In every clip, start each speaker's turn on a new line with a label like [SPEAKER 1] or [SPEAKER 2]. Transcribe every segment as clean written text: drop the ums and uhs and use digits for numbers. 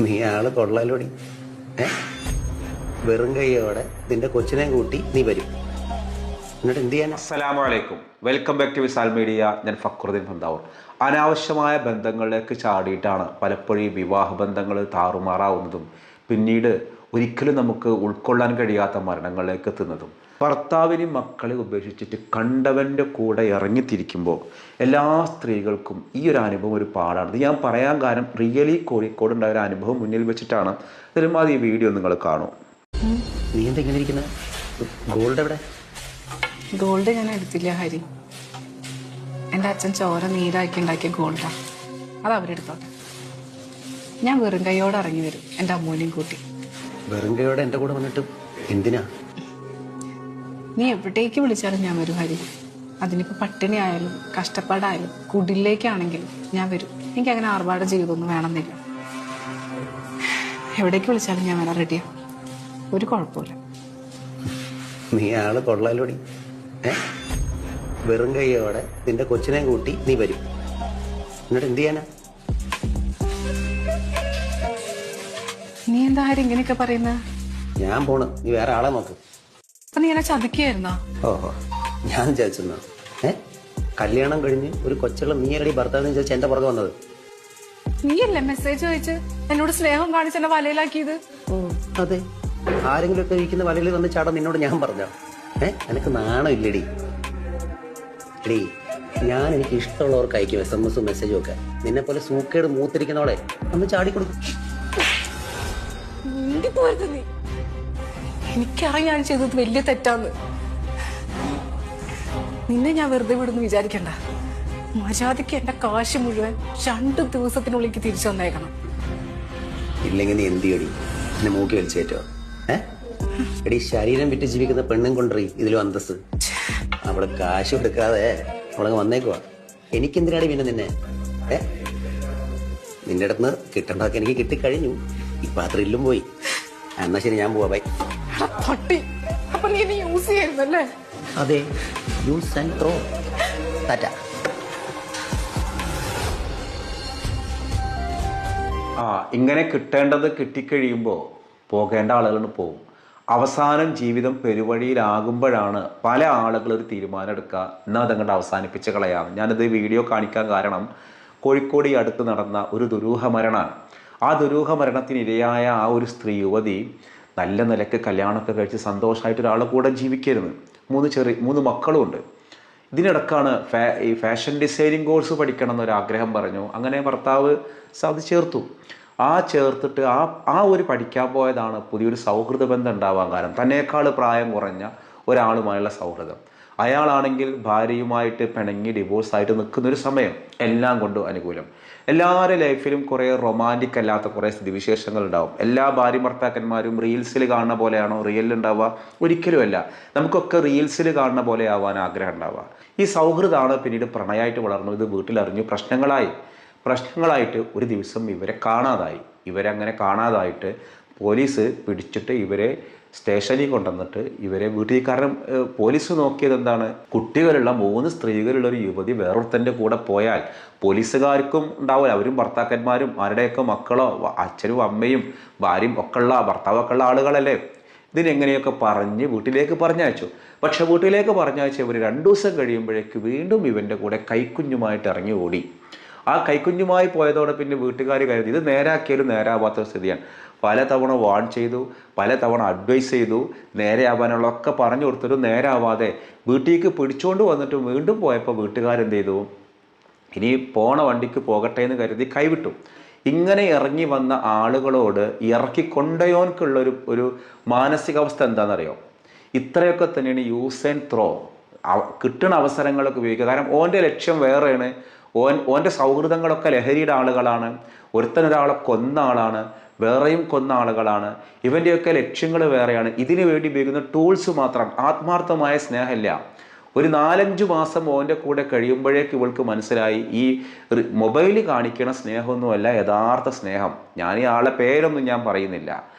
[SPEAKER 1] നീ ആള് കൊള്ളാലോടി. ഏ വെറും കൈയോടെ നിന്റെ കൊച്ചിനെ കൂട്ടി നീ വരും, എന്നിട്ട് എന്ത് ചെയ്യാനാ?
[SPEAKER 2] അസ്സലാമു അലൈക്കും, welcome back to Visal media. ഞാൻ ഫക്രുദ്ദീൻ ഫന്താവൂർ. അനാവശ്യമായ ബന്ധങ്ങളിലേക്ക് ചാടിയിട്ടാണ് പലപ്പോഴും ഈ വിവാഹ ബന്ധങ്ങൾ താറുമാറാവുന്നതും പിന്നീട് ഒരിക്കലും നമുക്ക് ഉൾക്കൊള്ളാൻ കഴിയാത്ത മരണങ്ങളിലേക്ക് എത്തുന്നതും. ഭർത്താവിനെയും മക്കളെ ഉപേക്ഷിച്ചിട്ട് കണ്ടവൻ്റെ കൂടെ ഇറങ്ങിത്തിരിക്കുമ്പോൾ എല്ലാ സ്ത്രീകൾക്കും ഈ ഒരു അനുഭവം ഒരു പാടാണ്. ഇത് ഞാൻ പറയാൻ കാരണം റിയലി കോഴിക്കോട് ഉണ്ടായ ഒരു അനുഭവം മുന്നിൽ വെച്ചിട്ടാണ്. ഇതിലും അത് ഈ വീഡിയോ നിങ്ങൾ കാണും.
[SPEAKER 1] നീ എന്താ ഇങ്ങനെ ഇരിക്കുന്നത്? ഗോൾഡ് എവിടെ?
[SPEAKER 3] ഗോൾഡ് ഞാൻ എടുത്തില്ല ഹരി. എൻ്റെ അച്ഛൻ ചോര നീരാക്കി ഉണ്ടാക്കിയ ഗോൾഡാ. അത് അവരെടുത്തോട്ടെ. ഞാൻ വെറും കൈയോടെ ഇറങ്ങി വരും എൻ്റെ അമ്മൂനെയും കൂട്ടി.
[SPEAKER 1] വെറും കൈയോടെ എൻ്റെ കൂടെ വന്നിട്ട് എന്തിനാ?
[SPEAKER 3] നീ എവിടേക്ക് വിളിച്ചാലും ഞാൻ വരും ഹരി. അതിനിപ്പോൾ പട്ടിണി ആയാലും കഷ്ടപ്പാടായാലും കുടിലേക്കാണെങ്കിലും ഞാൻ വരും. എനിക്ക് അങ്ങനെ ആർഭാട ജീവിതമൊന്നും വേണമെന്നില്ല. എവിടേക്ക് വിളിച്ചാലും ഞാൻ വരാൻ റെഡിയാ. ഒരു കുഴപ്പമില്ല.
[SPEAKER 1] നീ ആള് കൊള്ളാലോടി. ഏ വെറും കൈയോടെ നിന്റെ കൊച്ചിനെ കൂട്ടി നീ വരും, എന്നിട്ട് എന്ത് ചെയ്യാനാ?
[SPEAKER 3] നീ എന്താ ഹരി ഇങ്ങനെയൊക്കെ പറയുന്നത്?
[SPEAKER 1] ഞാൻ പോണ്, നീ വേറെ ആളെ നോക്ക്.
[SPEAKER 3] അപ്പൊ നീ എന്നെ ചതിക്കുകയായിരുന്നോ?
[SPEAKER 1] ഓഹോ, ഞാൻ ചോദിച്ചെന്നാ? കല്യാണം കഴിഞ്ഞ് ഒരു കൊച്ചുള്ള നീ അല്ലടി ഭർത്താവിനെ ചോദിച്ച എന്റെ പുറകെ വന്നത്?
[SPEAKER 3] നീയല്ലേ മെസ്സേജ് അയച്ച് എന്നോട് സ്നേഹം കാണിച്ച് എന്നെ വലയിലാക്കിയത്?
[SPEAKER 1] ഓ അതെ, ആരെങ്കിലും ഒക്കെ ഇരിക്കുന്ന വലയിൽ വന്ന് ചാടാൻ നിന്നോട് ഞാൻ പറഞ്ഞോ? എനിക്ക് നാണം ഇല്ലടി. എടീ, ഞാൻ എനിക്ക് ഇഷ്ടമുള്ളവർക്ക് അയക്കും SMS മെസ്സേജും ഒക്കെ. നിന്നെ പോലെ സൂക്കേട് മൂത്തിരിക്കുന്നവളെ ഒന്ന് ചാടിക്കൊടുക്കും.
[SPEAKER 3] നീ എനിക്കറിയാം ഞാൻ ചെയ്തത് വലിയ തെറ്റാന്ന്. നിന്നെ ഞാൻ വെറുതെ വിടുന്നു വിചാരിക്കണ്ട. മര്യാദയ്ക്ക് എന്റെ കാശ് മുഴുവൻ 2 ദിവസത്തിനുള്ളിൽ തിരിച്ചു വന്നേക്കണം.
[SPEAKER 1] ഇല്ലെങ്കിൽ നീ എന്ത് ചെയ്യടി? എന്നെ മൂക്കി വലിച്ചേറ്റോ? എടീ, ശരീരം വിറ്റ് ജീവിക്കുന്ന പെണ്ണും കൊണ്ടറി ഇതിലും അന്തസ്. അവള് കാശ് കൊടുക്കാതെ അവളങ്ങ് വന്നേക്കുവാ. എനിക്കെന്തിനാടി പിന്നെ നിന്നെ? നിന്റെ അടുത്ത് കിട്ടണ്ടൊക്കെ എനിക്ക് കിട്ടിക്കഴിഞ്ഞു. ഇപ്പൊ ആ ത്രില്ലും പോയി. എന്നാ ശരി, ഞാൻ പോവാ. ബൈ.
[SPEAKER 3] പട്ടി, അപ്പൊ നീ എന്നെ യൂസ് ചെയ്യായിരുന്നല്ലേ?
[SPEAKER 1] അതെ, യൂസ് ആൻഡ് ത്രോ. ടാറ്റ.
[SPEAKER 2] ഇങ്ങനെ കിട്ടേണ്ടത് കിട്ടിക്കഴിയുമ്പോൾ പോകേണ്ട ആളുകൾ പോകും. അവസാനം ജീവിതം പെരുവഴിയിലാകുമ്പോഴാണ് പല ആളുകൾ ഒരു തീരുമാനം എടുക്കുക, എന്നാൽ അതങ്ങോട്ട് അവസാനിപ്പിച്ച് കളയാം. ഞാനത് വീഡിയോ കാണിക്കാൻ കാരണം കോഴിക്കോട് ഈ അടുത്ത് നടന്ന ഒരു ദുരൂഹ മരണമാണ്. ആ ദുരൂഹ മരണത്തിന് ഇരയായ ആ ഒരു സ്ത്രീ യുവതി നല്ല നിലയ്ക്ക് കല്യാണമൊക്കെ കഴിച്ച് സന്തോഷമായിട്ട് ഒരാളെ കൂടെ ജീവിക്കരുത്. 3 മക്കളും ഉണ്ട്. ഇതിനിടക്കാണ് ഈ ഫാഷൻ ഡിസൈനിങ് കോഴ്സ് പഠിക്കണം എന്നൊരാഗ്രഹം പറഞ്ഞു. അങ്ങനെ ഭർത്താവ് അത് ചേർത്തു. ചേർത്തിട്ട് ആ ഒരു പഠിക്കാൻ പോയതാണ് പുതിയൊരു സൗഹൃദ ബന്ധം ഉണ്ടാവാൻ കാരണം. തന്നേക്കാൾ പ്രായം കുറഞ്ഞ ഒരാളുമായുള്ള സൗഹൃദം. അയാളാണെങ്കിൽ ഭാര്യയുമായിട്ട് പിണങ്ങി ഡിവോഴ്സായിട്ട് നിൽക്കുന്നൊരു സമയം. എല്ലാം കൊണ്ടും അനുകൂലം. എല്ലാവരുടെ ലൈഫിലും കുറേ റൊമാൻറ്റിക് അല്ലാത്ത കുറേ സ്ഥിതിവിശേഷങ്ങൾ ഉണ്ടാവും. എല്ലാ ഭാര്യ ഭർത്താക്കന്മാരും റീൽസിൽ കാണുന്ന പോലെയാണോ റിയലിൽ ഉണ്ടാവുക? ഒരിക്കലുമല്ല. നമുക്കൊക്കെ റീൽസിൽ കാണുന്ന പോലെ ആവാൻ ആഗ്രഹം ഉണ്ടാവുക. ഈ സൗഹൃദമാണ് പിന്നീട് പ്രണയമായിട്ട് വളർന്നു. ഇത് വീട്ടിലറിഞ്ഞു പ്രശ്നങ്ങളായിട്ട് ഒരു ദിവസം ഇവരെ കാണാതായി. ഇവരങ്ങനെ കാണാതായിട്ട് പോലീസ് പിടിച്ചിട്ട് ഇവരെ സ്റ്റേഷനിൽ കൊണ്ടുവന്നിട്ട് ഇവരെ വീട്ടിൽ. കാരണം പോലീസ് നോക്കിയത് എന്താണ്? കുട്ടികളുള്ള 3 സ്ത്രീകളുള്ള ഒരു യുവതി വേറൊരുത്തൻ്റെ കൂടെ പോയാൽ പോലീസുകാർക്കും ഉണ്ടാവില്ല. അവരും ഭർത്താക്കന്മാരും ആരുടെയൊക്കെ മക്കളോ അച്ഛനും അമ്മയും ഭാര്യയും ഒക്കെ ഉള്ള ഭർത്താവൊക്കെ ഉള്ള ആളുകളല്ലേ. ഇതിനെങ്ങനെയൊക്കെ പറഞ്ഞ് വീട്ടിലേക്ക് പറഞ്ഞയച്ചു. പക്ഷെ വീട്ടിലേക്ക് പറഞ്ഞയച്ച് ഇവർ 2 ദിവസം കഴിയുമ്പോഴേക്ക് വീണ്ടും ഇവൻ്റെ കൂടെ കൈക്കുഞ്ഞുമായിട്ട് ഇറങ്ങി ഓടി. ആ കൈക്കുഞ്ഞുമായി പോയതോടെ പിന്നെ വീട്ടുകാർ കരുതി ഇത് നേരാക്കിയാലും നേരാവാത്ത സ്ഥിതിയാണ്. പലതവണ വാൺ ചെയ്തു, പലതവണ അഡ്വൈസ് ചെയ്തു, നേരെയാവാനുള്ളതൊക്കെ പറഞ്ഞു കൊടുത്തിട്ടും നേരാവാതെ വീട്ടിലേക്ക് പിടിച്ചുകൊണ്ട് വന്നിട്ട് വീണ്ടും പോയപ്പോൾ വീട്ടുകാരെന്ത് ചെയ്തു? ഇനി പോണ വണ്ടിക്ക് പോകട്ടെ എന്ന് കരുതി കൈവിട്ടു. ഇങ്ങനെ ഇറങ്ങി വന്ന ആളുകളോട് ഇറക്കിക്കൊണ്ടയോൻക്കുള്ളൊരു മാനസികാവസ്ഥ എന്താണെന്നറിയോ? ഇത്രയൊക്കെ തന്നെയാണ് യൂസ് ആൻഡ് ത്രോ. കിട്ടുന്ന അവസരങ്ങളൊക്കെ ഉപയോഗിക്കുക. കാരണം ഓൻ്റെ ലക്ഷ്യം വേറെയാണ്. ഓൻ്റെ സൗഹൃദങ്ങളൊക്കെ ലഹരിയുടെ ആളുകളാണ്. ഒരാളെ കൊന്ന ആളാണ്, വേറെയും കൊന്ന ആളുകളാണ്. ഇവൻ്റെയൊക്കെ ലക്ഷ്യങ്ങൾ വേറെയാണ്. ഇതിനു വേണ്ടി ഉപയോഗിക്കുന്ന ടൂൾസ് മാത്രം. ആത്മാർത്ഥമായ സ്നേഹമില്ല. ഒരു 4-5 മാസം ഓൻ്റെ കൂടെ കഴിയുമ്പോഴേക്ക് ഇവൾക്ക് മനസ്സിലായി ഈ മൊബൈൽ കാണിക്കണ സ്നേഹമൊന്നുമല്ല യഥാർത്ഥ സ്നേഹം. ഞാൻ ഈ ആളെ പേരൊന്നും ഞാൻ പറയുന്നില്ല.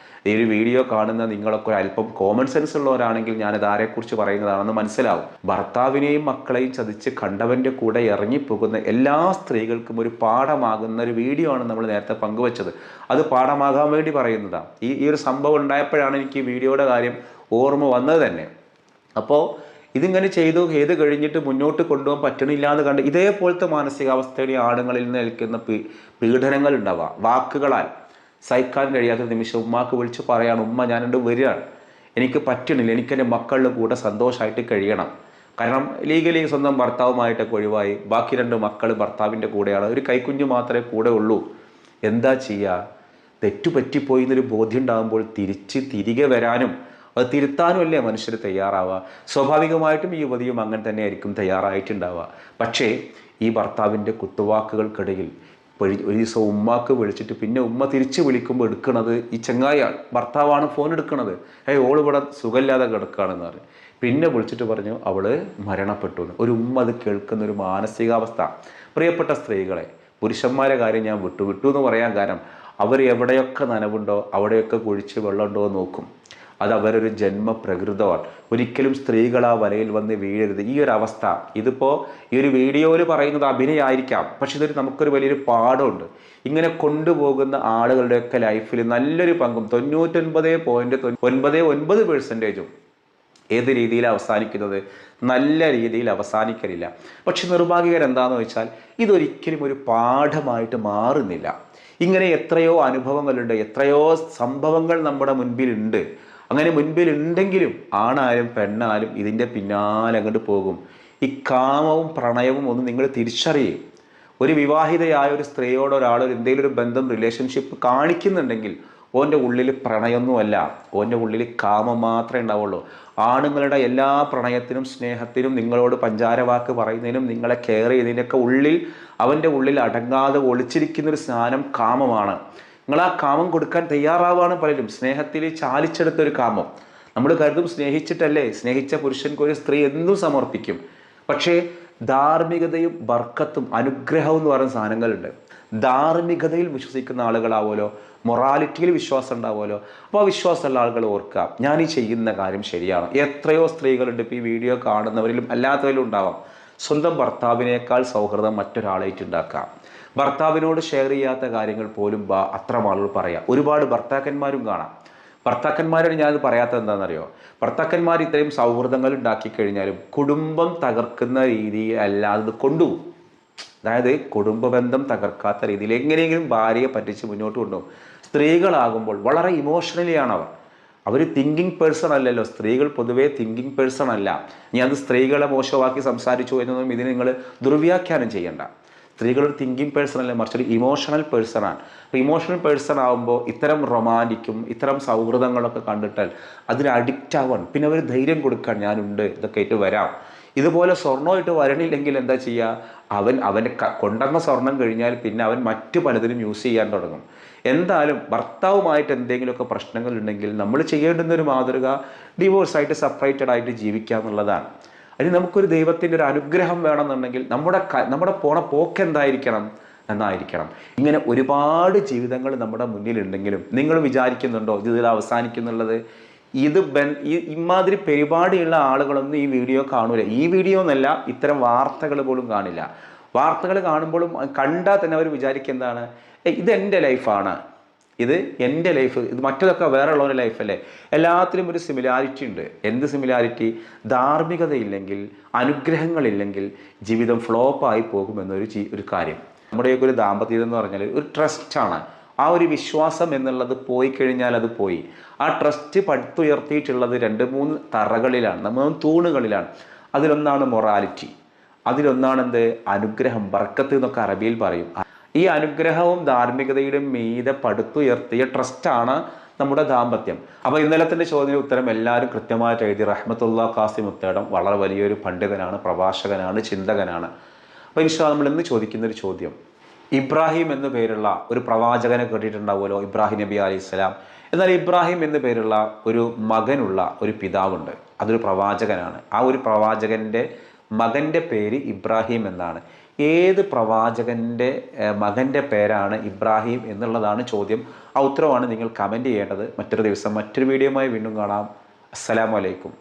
[SPEAKER 2] ഈ ഒരു വീഡിയോ കാണുന്ന നിങ്ങളൊക്കെ അല്പം കോമൺ സെൻസ് ഉള്ളവരാണെങ്കിൽ ഞാനിത് ആരെക്കുറിച്ച് പറയുന്നതാണെന്ന് മനസ്സിലാവും. ഭർത്താവിനെയും മക്കളെയും ചതിച്ച് കണ്ടവൻ്റെ കൂടെ ഇറങ്ങിപ്പോകുന്ന എല്ലാ സ്ത്രീകൾക്കും ഒരു പാഠമാകുന്ന ഒരു വീഡിയോ ആണ് നമ്മൾ നേരത്തെ പങ്കുവച്ചത്. അത് പാഠമാകാൻ വേണ്ടി പറയുന്നതാണ്. ഈ ഒരു സംഭവം ഉണ്ടായപ്പോഴാണ് എനിക്ക് ഈ വീഡിയോയുടെ കാര്യം ഓർമ്മ വന്നത് തന്നെ. അപ്പോൾ ഇതിങ്ങനെ ചെയ്ത് കഴിഞ്ഞിട്ട് മുന്നോട്ട് കൊണ്ടുപോകാൻ പറ്റണില്ല എന്ന് കണ്ട് ഇതേപോലത്തെ മാനസികാവസ്ഥയുടെ ആളുകളിൽ നിന്ന് ഏൽക്കുന്ന പീഡനങ്ങൾ ഉണ്ടാവുക. വാക്കുകളാൽ സഹിക്കാൻ കഴിയാത്ത നിമിഷം ഉമ്മാക്ക് വിളിച്ച് പറയാണ്, ഉമ്മ ഞാനുണ്ട് വരികയാണ്, എനിക്ക് പറ്റണില്ല, എനിക്കെൻ്റെ മക്കളുടെ കൂടെ സന്തോഷമായിട്ട് കഴിയണം. കാരണം ലീഗലി സ്വന്തം ഭർത്താവുമായിട്ടൊക്കെ ഒഴിവായി, ബാക്കി 2 മക്കൾ ഭർത്താവിൻ്റെ കൂടെയാണ്, ഒരു കൈക്കുഞ്ഞ് മാത്രമേ കൂടെ ഉള്ളൂ. എന്താ ചെയ്യുക? തെറ്റുപറ്റിപ്പോയി എന്നൊരു ബോധ്യം ഉണ്ടാകുമ്പോൾ തിരികെ വരാനും അത് തിരുത്താനും അല്ലേ മനുഷ്യർ തയ്യാറാവുക. സ്വാഭാവികമായിട്ടും ഈ യുവതിയും അങ്ങനെ തന്നെ ആയിരിക്കും തയ്യാറായിട്ടുണ്ടാവുക. പക്ഷേ ഈ ഭർത്താവിൻ്റെ കുത്തുവാക്കുകൾക്കിടയിൽ ഒരു ദിവസം ഉമ്മാക്ക് വിളിച്ചിട്ട് പിന്നെ ഉമ്മ തിരിച്ച് വിളിക്കുമ്പോൾ എടുക്കണത് ഈ ചങ്ങായിയാണ്, ഭർത്താവാണ് ഫോൺ എടുക്കണത്. ഓളിവിടെ സുഖമില്ലാതെ കിടക്കുകയാണെന്ന് പറഞ്ഞു. പിന്നെ വിളിച്ചിട്ട് പറഞ്ഞു അവള് മരണപ്പെട്ടു. ഒരു ഉമ്മ അത് കേൾക്കുന്ന ഒരു മാനസികാവസ്ഥ. പ്രിയപ്പെട്ട സ്ത്രീകളെ, പുരുഷന്മാരെ കാര്യം ഞാൻ വിട്ടു എന്ന് പറയാൻ കാരണം അവർ എവിടെയൊക്കെ നനവുണ്ടോ അവിടെയൊക്കെ കുഴിച്ച് വെള്ളമുണ്ടോ എന്ന് നോക്കും. അത് അവരൊരു ജന്മപ്രകൃതമാണ്. ഒരിക്കലും സ്ത്രീകൾ ആ വലയിൽ വന്ന് വീഴരുത്. ഈ ഒരു അവസ്ഥ ഇതിപ്പോൾ ഈ ഒരു വീഡിയോയിൽ പറയുന്നത് അഭിനയമായിരിക്കാം, പക്ഷെ ഇതൊരു നമുക്കൊരു വലിയൊരു പാഠമുണ്ട്. ഇങ്ങനെ കൊണ്ടുപോകുന്ന ആളുകളുടെയൊക്കെ ലൈഫിൽ നല്ലൊരു പങ്കും 99.99% ഏത് രീതിയിൽ അവസാനിക്കുന്നത്? നല്ല രീതിയിൽ അവസാനിക്കലില്ല. പക്ഷെ നിർഭാഗ്യകരം എന്താണെന്ന് വെച്ചാൽ ഇതൊരിക്കലും ഒരു പാഠമായിട്ട് മാറുന്നില്ല. ഇങ്ങനെ എത്രയോ അനുഭവങ്ങളുണ്ട്, എത്രയോ സംഭവങ്ങൾ നമ്മുടെ മുൻപിലുണ്ട്. അങ്ങനെ മുൻപിലുണ്ടെങ്കിലും ആണായാലും പെണ്ണായാലും ഇതിൻ്റെ പിന്നാലെ അങ്ങോട്ട് പോകും. ഈ കാമവും പ്രണയവും ഒന്ന് നിങ്ങൾ തിരിച്ചറിയും. ഒരു വിവാഹിതയായ ഒരു സ്ത്രീയോട് ഒരാൾ എന്തെങ്കിലും ഒരു ബന്ധം റിലേഷൻഷിപ്പ് കാണിക്കുന്നുണ്ടെങ്കിൽ ഓൻ്റെ ഉള്ളിൽ പ്രണയമൊന്നുമല്ല, ഓൻ്റെ ഉള്ളിൽ കാമം മാത്രമേ ഉണ്ടാവുള്ളൂ. ആണുങ്ങളുടെ എല്ലാ പ്രണയത്തിനും സ്നേഹത്തിനും നിങ്ങളോട് പഞ്ചാരവാക്ക് പറയുന്നതിനും നിങ്ങളെ കെയർ ചെയ്യുന്നതിനൊക്കെ അവൻ്റെ ഉള്ളിൽ അടങ്ങാതെ ഒളിച്ചിരിക്കുന്നൊരു സാധനം കാമമാണ്. നിങ്ങൾ ആ കാമം കൊടുക്കാൻ തയ്യാറാവാണ് പലരും. സ്നേഹത്തിൽ ചാലിച്ചെടുത്തൊരു കാമം. നമ്മൾ കരുതും സ്നേഹിച്ചിട്ടല്ലേ, സ്നേഹിച്ച പുരുഷൻക്ക് ഒരു സ്ത്രീ എന്തും സമർപ്പിക്കും. പക്ഷേ ധാർമ്മികതയും ബർക്കത്തും അനുഗ്രഹവും എന്ന് പറയുന്ന സാധനങ്ങളുണ്ട്. ധാർമ്മികതയിൽ വിശ്വസിക്കുന്ന ആളുകളാവുമല്ലോ, മൊറാലിറ്റിയിൽ വിശ്വാസം ഉണ്ടാവുമല്ലോ. അപ്പോൾ ആ വിശ്വാസമുള്ള ആളുകൾ ഓർക്കുക, ഞാൻ ഈ ചെയ്യുന്ന കാര്യം ശരിയാണ്. എത്രയോ സ്ത്രീകളുണ്ട് ഇപ്പോൾ ഈ വീഡിയോ കാണുന്നവരിലും അല്ലാത്തവരിലും ഉണ്ടാവാം. സ്വന്തം ഭർത്താവിനേക്കാൾ സൗഹൃദം മറ്റൊരാളായിട്ടുണ്ടാക്കാം. ഭർത്താവിനോട് ഷെയർ ചെയ്യാത്ത കാര്യങ്ങൾ പോലും അത്ര ആളുകൾ പറയാം. ഒരുപാട് ഭർത്താക്കന്മാരും കാണാം. ഭർത്താക്കന്മാരോട് ഞാനത് പറയാത്തത് എന്താണെന്നറിയോ? ഭർത്താക്കന്മാർ ഇത്രയും സൗഹൃദങ്ങൾ ഉണ്ടാക്കി കഴിഞ്ഞാലും കുടുംബം തകർക്കുന്ന രീതിയിൽ അല്ലാതെ കൊണ്ടുപോകും. അതായത് കുടുംബ ബന്ധം തകർക്കാത്ത രീതിയിൽ എങ്ങനെയെങ്കിലും ഭാര്യയെ പറ്റിച്ച് മുന്നോട്ട് കൊണ്ടുപോകും. സ്ത്രീകളാകുമ്പോൾ വളരെ ഇമോഷണലിയാണ് അവർ തിങ്കിങ് പേഴ്സൺ അല്ലല്ലോ. സ്ത്രീകൾ പൊതുവേ തിങ്കിങ് പേഴ്സൺ അല്ല. അത് സ്ത്രീകളെ മോശമാക്കി സംസാരിച്ചു എന്നൊന്നും ഇതിന് നിങ്ങൾ ദുർവ്യാഖ്യാനം ചെയ്യണ്ട. സ്ത്രീകൾ ഒരു തിങ്കിങ് പേഴ്സൺ അല്ല, മറിച്ചൊരു ഇമോഷണൽ പേഴ്സണാണ്. അപ്പോൾ ഇമോഷണൽ പേഴ്സൺ ആകുമ്പോൾ ഇത്തരം റൊമാൻറ്റിക്കും ഇത്തരം സൗഹൃദങ്ങളൊക്കെ കണ്ടിട്ടാൽ അതിന് അഡിക്റ്റ് ആവാൻ, പിന്നെ അവർ ധൈര്യം കൊടുക്കാൻ ഞാനുണ്ട്, ഇതൊക്കെ ആയിട്ട് വരാം. ഇതുപോലെ സ്വർണ്ണമായിട്ട് വരണില്ലെങ്കിൽ എന്താ ചെയ്യുക? അവൻ്റെ കൊണ്ടുവന്ന സ്വർണം കഴിഞ്ഞാൽ പിന്നെ അവൻ മറ്റു പലതിനും യൂസ് ചെയ്യാൻ തുടങ്ങും. എന്തായാലും ഭർത്താവുമായിട്ട് എന്തെങ്കിലുമൊക്കെ പ്രശ്നങ്ങൾ ഉണ്ടെങ്കിൽ നമ്മൾ ചെയ്യേണ്ടുന്നൊരു മാതൃക ഡിവോഴ്സായിട്ട് സെപ്പറേറ്റഡ് ആയിട്ട് ജീവിക്കുക എന്നുള്ളതാണ്. അതിന് നമുക്കൊരു ദൈവത്തിൻ്റെ ഒരു അനുഗ്രഹം വേണമെന്നുണ്ടെങ്കിൽ നമ്മുടെ പോക്ക് എന്തായിരിക്കണം എന്നായിരിക്കണം. ഇങ്ങനെ ഒരുപാട് ജീവിതങ്ങൾ നമ്മുടെ മുന്നിലുണ്ടെങ്കിലും നിങ്ങൾ വിചാരിക്കുന്നുണ്ടോ ഇതിൽ അവസാനിക്കുന്നുള്ളത്? ഇമാതിരി പരിപാടിയുള്ള ആളുകളൊന്നും ഈ വീഡിയോ കാണൂല. ഈ വീഡിയോ എന്നല്ല, ഇത്തരം വാർത്തകൾ പോലും കാണില്ല. വാർത്തകൾ കാണുമ്പോഴും കണ്ടാൽ തന്നെ അവർ വിചാരിക്കുന്നതാണ്, ഇതെൻ്റെ ലൈഫാണ്, ഇത് എൻ്റെ ലൈഫ്, ഇത് മറ്റതൊക്കെ വേറെ ഉള്ളവരുടെ ലൈഫല്ലേ. എല്ലാത്തിലും ഒരു സിമിലാരിറ്റി ഉണ്ട്. എന്ത് സിമിലാരിറ്റി? ധാർമ്മികതയില്ലെങ്കിൽ, അനുഗ്രഹങ്ങളില്ലെങ്കിൽ ജീവിതം ഫ്ലോപ്പായി പോകുമെന്നൊരു കാര്യം. നമ്മുടെയൊക്കെ ഒരു ദാമ്പത്യം എന്ന് പറഞ്ഞാൽ ഒരു ട്രസ്റ്റാണ്. ആ ഒരു വിശ്വാസം എന്നുള്ളത് പോയി കഴിഞ്ഞാൽ അത് പോയി. ആ ട്രസ്റ്റ് പടുത്തുയർത്തിയിട്ടുള്ളത് 2-3 തറകളിലാണ്, 3 തൂണുകളിലാണ്. അതിലൊന്നാണ് മൊറാലിറ്റി, അതിലൊന്നാണ് അനുഗ്രഹം, ബർക്കത്ത് എന്നൊക്കെ അറബിയിൽ പറയും. ഈ അനുഗ്രഹവും ധാർമ്മികതയുടെ മീതെ പടുത്തുയർത്തിയ ട്രസ്റ്റാണ് നമ്മുടെ ദാമ്പത്യം. അപ്പോൾ ഇന്നലത്തിൻ്റെ ചോദ്യത്തിന് ഉത്തരം എല്ലാവരും കൃത്യമായിട്ട് എഴുതി. റഹ്മത്തുള്ള ഖാസിം ഉത്തേടം വളരെ വലിയൊരു പണ്ഡിതനാണ്, പ്രഭാഷകനാണ്, ചിന്തകനാണ്. അപ്പോൾ ഇൻഷാ അല്ലാഹ് നമ്മൾ ഇന്ന് ചോദിക്കുന്നൊരു ചോദ്യം, ഇബ്രാഹിം എന്നു പേരുള്ള ഒരു പ്രവാചകനെ കേട്ടിട്ടുണ്ടാവുമല്ലോ, ഇബ്രാഹിം നബി അലൈഹി സ്വലാം. എന്നാൽ ഇബ്രാഹിം എന്നു പേരുള്ള ഒരു മകനുള്ള ഒരു പിതാവുണ്ട്. അതൊരു പ്രവാചകനാണ്. ആ ഒരു പ്രവാചകൻ്റെ മകൻ്റെ പേര് ഇബ്രാഹിം എന്നാണ്. ഏത് പ്രവാചകൻ്റെ മകൻ്റെ പേരാണ് ഇബ്രാഹിം എന്നുള്ളതാണ് ചോദ്യം. ആ ഉത്തരവാണ് നിങ്ങൾ കമൻറ്റ് ചെയ്യേണ്ടത്. മറ്റൊരു ദിവസം മറ്റൊരു വീഡിയോയുമായി വീണ്ടും കാണാം. അസ്സലാമു അലൈക്കും.